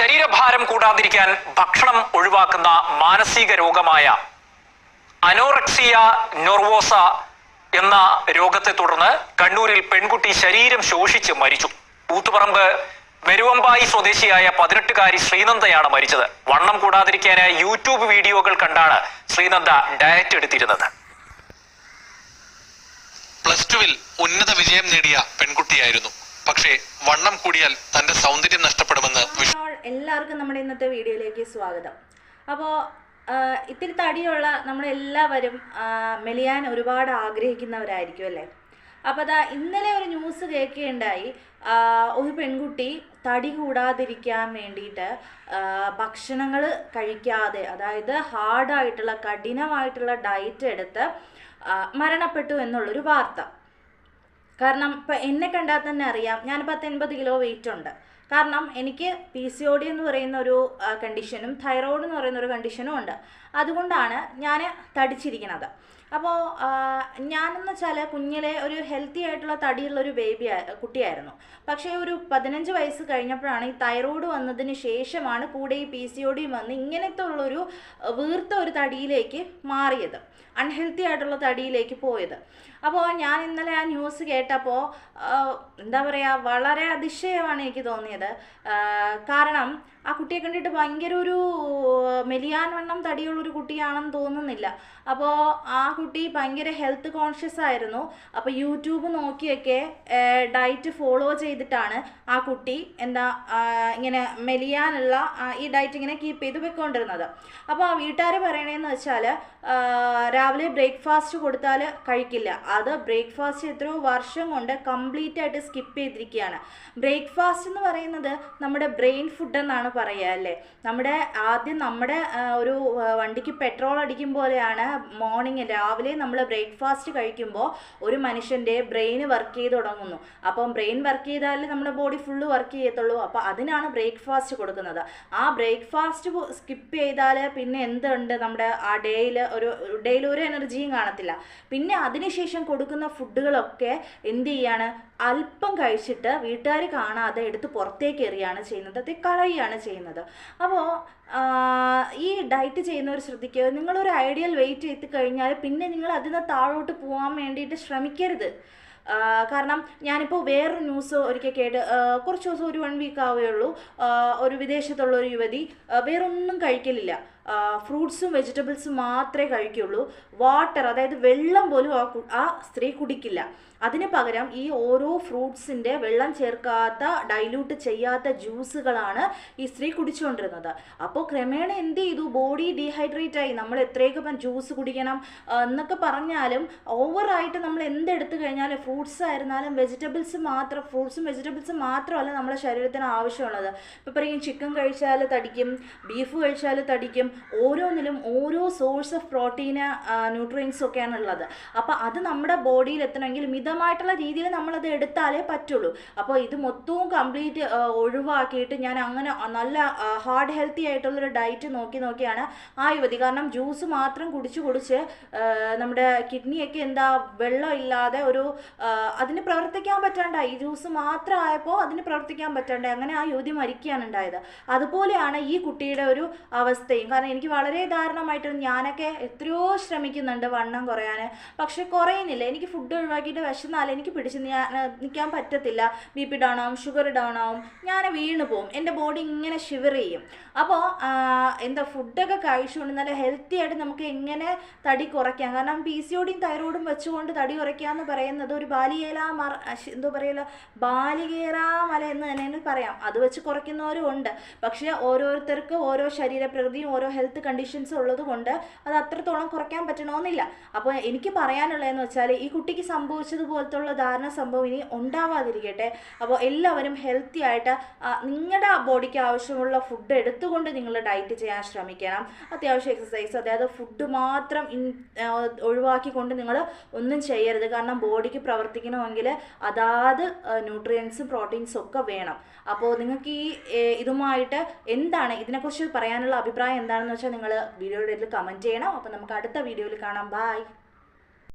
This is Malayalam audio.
ശരീരഭാരം കൂടാതിരിക്കാൻ ഭക്ഷണം ഒഴിവാക്കുന്ന മാനസിക രോഗമായ അനോറക്സിയ നെർവോസ എന്ന രോഗത്തെ തുടർന്ന് കണ്ണൂരിൽ പെൺകുട്ടി ശരീരം ശോഷിച്ച് മരിച്ചു. കൂത്തുപറമ്പ് മെരുവമ്പായി സ്വദേശിയായ 18-കാരി ശ്രീനന്ദയാണ് മരിച്ചത്. വണ്ണം കൂടാതിരിക്കാൻ യൂട്യൂബ് വീഡിയോകൾ കണ്ടാണ് ശ്രീനന്ദ ഡയറ്റ് എടുത്തിരുന്നത്. +2-ൽ ഉന്നത വിജയം നേടിയ പെൺകുട്ടിയായിരുന്നു. പക്ഷേ വണ്ണം കൂടിയാൽ തന്റെ സൗന്ദര്യം നഷ്ടപ്പെടുമെന്ന് എല്ലാവർക്കും നമ്മുടെ ഇന്നത്തെ വീഡിയോയിലേക്ക് സ്വാഗതം. അപ്പോൾ ഇത്തിരി തടിയുള്ള നമ്മളെല്ലാവരും മെലിയാൻ ഒരുപാട് ആഗ്രഹിക്കുന്നവരായിരിക്കും അല്ലേ. അപ്പോൾ അതാ ഇന്നലെ ഒരു ന്യൂസ് കേൾക്കുകയുണ്ടായി. ഒരു പെൺകുട്ടി തടി കൂടാതിരിക്കാൻ വേണ്ടിയിട്ട് ഭക്ഷണങ്ങൾ കഴിക്കാതെ, അതായത് ഹാർഡായിട്ടുള്ള കഠിനമായിട്ടുള്ള ഡയറ്റ് എടുത്ത് മരണപ്പെട്ടു എന്നുള്ളൊരു വാർത്ത. കാരണം ഇപ്പം എന്നെ കണ്ടാൽ തന്നെ അറിയാം, ഞാൻ 80 കിലോ വെയിറ്റ് ഉണ്ട്. കാരണം എനിക്ക് PCOD എന്ന് പറയുന്ന ഒരു കണ്ടീഷനും തൈറോയ്ഡ് എന്ന് പറയുന്ന ഒരു കണ്ടീഷനും ഉണ്ട്. അതുകൊണ്ടാണ് ഞാൻ തടിച്ചിരിക്കുന്നത്. അപ്പോൾ ഞാനെന്ന് വെച്ചാൽ കുഞ്ഞിലെ ഒരു ഹെൽത്തി ആയിട്ടുള്ള തടിയുള്ളൊരു കുട്ടിയായിരുന്നു. പക്ഷേ ഒരു 15 വയസ്സ് കഴിഞ്ഞപ്പോഴാണ് ഈ തൈറോയ്ഡ് വന്നതിന് ശേഷമാണ് കൂടെ ഈ PCOD വന്ന് ഇങ്ങനത്തെ ഉള്ളൊരു വീർത്ത ഒരു തടിയിലേക്ക് മാറിയത്, അൺഹെൽത്തി ആയിട്ടുള്ള തടിയിലേക്ക് പോയത്. അപ്പോൾ ഞാൻ ഇന്നലെ ആ ന്യൂസ് കേട്ടപ്പോൾ എന്താ പറയുക, വളരെ അതിശയമാണ് എനിക്ക് തോന്നിയത്. കാരണം ആ കുട്ടിയെ കണ്ടിട്ട് ഭയങ്കര ഒരു മെലിയാൻ വണ്ണം തടിയുള്ളൊരു കുട്ടിയാണെന്ന് തോന്നുന്നില്ല. അപ്പോൾ ആ കുട്ടി ഭയങ്കര ഹെൽത്ത് കോൺഷ്യസ് ആയിരുന്നു. അപ്പോൾ യൂട്യൂബ് നോക്കിയൊക്കെ ഡയറ്റ് ഫോളോ ചെയ്തിട്ടാണ് ആ കുട്ടി ഇങ്ങനെ മെലിയാനുള്ള ഈ ഡയറ്റ് ഇങ്ങനെ കീപ്പ് ചെയ്ത് പോയിക്കൊണ്ടിരുന്നത്. അപ്പോൾ ആ വീട്ടുകാർ പറയണതെന്ന് വെച്ചാൽ രാവിലെ ബ്രേക്ക്ഫാസ്റ്റ് കൊടുത്താൽ കഴിക്കില്ല. അത് ബ്രേക്ക്ഫാസ്റ്റ് എത്രയോ വർഷം കൊണ്ട് കംപ്ലീറ്റ് ആയിട്ട് സ്കിപ്പ് ചെയ്തിരിക്കുകയാണ്. ബ്രേക്ക്ഫാസ്റ്റ് എന്ന് പറയുന്നത് നമ്മുടെ ബ്രെയിൻ ഫുഡ് എന്നാണ് പറയുക അല്ലേ. ആദ്യം നമ്മുടെ ഒരു വണ്ടിക്ക് പെട്രോൾ അടിക്കും പോലെയാണ് മോർണിംഗ് രാവിലെ നമ്മൾ ബ്രേക്ക്ഫാസ്റ്റ് കഴിക്കുമ്പോൾ ഒരു മനുഷ്യൻ്റെ ബ്രെയിൻ വർക്ക് ചെയ്ത് തുടങ്ങുന്നു. അപ്പം ബ്രെയിൻ വർക്ക് ചെയ്താലേ നമ്മുടെ ബോഡി ഫുള്ള് വർക്ക് ചെയ്യത്തുള്ളൂ. അപ്പോൾ അതിനാണ് ബ്രേക്ക്ഫാസ്റ്റ് കൊടുക്കുന്നത്. ആ ബ്രേക്ക്ഫാസ്റ്റ് സ്കിപ്പ് ചെയ്താൽ പിന്നെ എന്തുണ്ട്, നമ്മുടെ ആ ഡേയിൽ ഒരു എനർജിയും കാണത്തില്ല. പിന്നെ അതിനുശേഷം കൊടുക്കുന്ന ഫുഡുകളൊക്കെ എന്ത് ചെയ്യാണ്, അല്പം കഴിച്ചിട്ട് വീട്ടുകാർ കാണാതെ എടുത്ത് പുറത്തേക്ക് എറിയാണ് ചെയ്യുന്നത്, അത് കളയുകയാണ് ചെയ്യുന്നത്. അപ്പോൾ ഈ ഡയറ്റ് ചെയ്യുന്നവർ ശ്രദ്ധിക്കുക, നിങ്ങളൊരു ഐഡിയൽ വെയിറ്റ് എത്തിക്കഴിഞ്ഞാൽ പിന്നെ നിങ്ങൾ അതിന് താഴോട്ട് പോകാൻ വേണ്ടിയിട്ട് ശ്രമിക്കരുത്. കാരണം ഞാനിപ്പോൾ വേറൊരു ന്യൂസ് ഒരിക്കൽ കുറച്ച് ദിവസം, ഒരു 1 വീക്ക് ആവേ ഉള്ളൂ, ഒരു വിദേശത്തുള്ള ഒരു യുവതി വേറൊന്നും കഴിക്കലില്ല, ഫ്രൂട്ട്സും വെജിറ്റബിൾസും മാത്രമേ കഴിക്കുള്ളൂ. വാട്ടർ, അതായത് വെള്ളം പോലും ആ സ്ത്രീ കുടിക്കില്ല. അതിന് പകരം ഈ ഓരോ ഫ്രൂട്ട്സിൻ്റെ വെള്ളം ചേർക്കാത്ത, ഡൈല്യൂട്ട് ചെയ്യാത്ത ജ്യൂസുകളാണ് ഈ സ്ത്രീ കുടിച്ചുകൊണ്ടിരുന്നത്. അപ്പോൾ ക്രമേണ എന്ത് ചെയ്തു, ബോഡി ഡീഹൈഡ്രേറ്റ് ആയി. നമ്മൾ എത്രയൊക്കെ ജ്യൂസ് കുടിക്കണം എന്നൊക്കെ പറഞ്ഞാലും ഓവറായിട്ട് നമ്മൾ എന്തെടുത്ത് കഴിഞ്ഞാലും ഫ്രൂട്ട്സ് ആയിരുന്നാലും ഫ്രൂട്ട്സും വെജിറ്റബിൾസും മാത്രമല്ല നമ്മുടെ ശരീരത്തിന് ആവശ്യമുള്ളത്. ഇപ്പോൾ പറയും ചിക്കൻ കഴിച്ചാൽ തടിക്കും, ബീഫ് കഴിച്ചാൽ തടിക്കും. ഓരോന്നിലും ഓരോ സോഴ്സ് ഓഫ് പ്രോട്ടീന്, ന്യൂട്രിയൻസും ഒക്കെയാണ് ഉള്ളത്. അപ്പോൾ അത് നമ്മുടെ ബോഡിയിൽ എത്തണമെങ്കിൽ മിതമായിട്ടുള്ള രീതിയിൽ നമ്മളത് എടുത്താലേ പറ്റുള്ളൂ. അപ്പോൾ ഇത് മൊത്തവും കംപ്ലീറ്റ് ഒഴിവാക്കിയിട്ട് ഞാൻ അങ്ങനെ നല്ല ഹാർഡ് ഹെൽത്തി ആയിട്ടുള്ളൊരു ഡയറ്റ് നോക്കിയാണ് ആ യുവതി. കാരണം ജ്യൂസ് മാത്രം കുടിച്ച് നമ്മുടെ കിഡ്നിയൊക്കെ വെള്ളം ഇല്ലാതെ അതിന് പ്രവർത്തിക്കാൻ പറ്റാണ്ടായി. ജ്യൂസ് മാത്രം ആയപ്പോൾ അതിന് പ്രവർത്തിക്കാൻ പറ്റാണ്ടായി. അങ്ങനെ ആ യുവതി മരിക്കുകയാണ് ഉണ്ടായത്. അതുപോലെയാണ് ഈ കുട്ടിയുടെ ഒരു അവസ്ഥയും. കാരണം എനിക്ക് വളരെ ദാരുണമായിട്ട്, ഞാനൊക്കെ എത്രയോ ശ്രമിക്കുന്നുണ്ട് വണ്ണം കുറയാൻ, പക്ഷെ കുറയുന്നില്ല. എനിക്ക് ഫുഡ് ഒഴിവാക്കിയിട്ട് വിശന്നാൽ എനിക്ക് പിടിച്ച് നിൽക്കാൻ പറ്റത്തില്ല. BP ഡൗൺ ആവും, ഷുഗർ ഡൗൺ ആവും, ഞാൻ വീണ് പോവും, എൻ്റെ ബോഡി ഇങ്ങനെ ഷിവർ ചെയ്യും. അപ്പോൾ ഫുഡൊക്കെ കഴിച്ചുകൊണ്ട് നല്ല ഹെൽത്തി ആയിട്ട് നമുക്ക് എങ്ങനെ തടി കുറയ്ക്കാം. കാരണം PCODയും തൈറോയ്ഡും വെച്ചുകൊണ്ട് തടി കുറയ്ക്കുക എന്ന് പറയുന്നത് ഒരു ബാലികേറ മല എന്ന് തന്നെ പറയാം. അത് വെച്ച് കുറയ്ക്കുന്നവരും ഉണ്ട്. പക്ഷേ ഓരോരുത്തർക്ക് ഓരോ ശരീരപ്രകൃതിയും ഓരോ ഹെൽത്ത് കണ്ടീഷൻസും ഉള്ളത് കൊണ്ട് അത് അത്രത്തോളം കുറയ്ക്കാൻ പറ്റണമെന്നില്ല. അപ്പോൾ എനിക്ക് പറയാനുള്ളതെന്ന് വെച്ചാൽ, ഈ കുട്ടിക്ക് സംഭവിച്ചതുപോലത്തുള്ള ധാരണ സംഭവം ഇനി ഉണ്ടാവാതിരിക്കട്ടെ. അപ്പോൾ എല്ലാവരും ഹെൽത്തി ആയിട്ട് നിങ്ങളുടെ ബോഡിക്ക് ആവശ്യമുള്ള ഫുഡ് എടുത്തുകൊണ്ട് നിങ്ങൾ ഡയറ്റ് ചെയ്യാൻ ശ്രമിക്കണം. അത്യാവശ്യം എക്സസൈസ്, അതായത് ഫുഡ് മാത്രം ഒഴിവാക്കിക്കൊണ്ട് നിങ്ങൾ ഒന്നും ചെയ്യരുത്. കാരണം ബോഡിക്ക് പ്രവർത്തിക്കണമെങ്കിൽ അതാത് ന്യൂട്രിയൻസും പ്രോട്ടീൻസും ഒക്കെ വേണം. അപ്പോൾ നിങ്ങൾക്ക് ഇതുമായിട്ട് ഇതിനെക്കുറിച്ച് പറയാനുള്ള അഭിപ്രായം എന്താണെന്ന് വെച്ചാൽ നിങ്ങൾ വീഡിയോയുടെ കമൻറ്റ് ചെയ്യണം. അപ്പോൾ നമുക്ക് അടുത്ത വീഡിയോയിൽ കാണാം. ബൈ.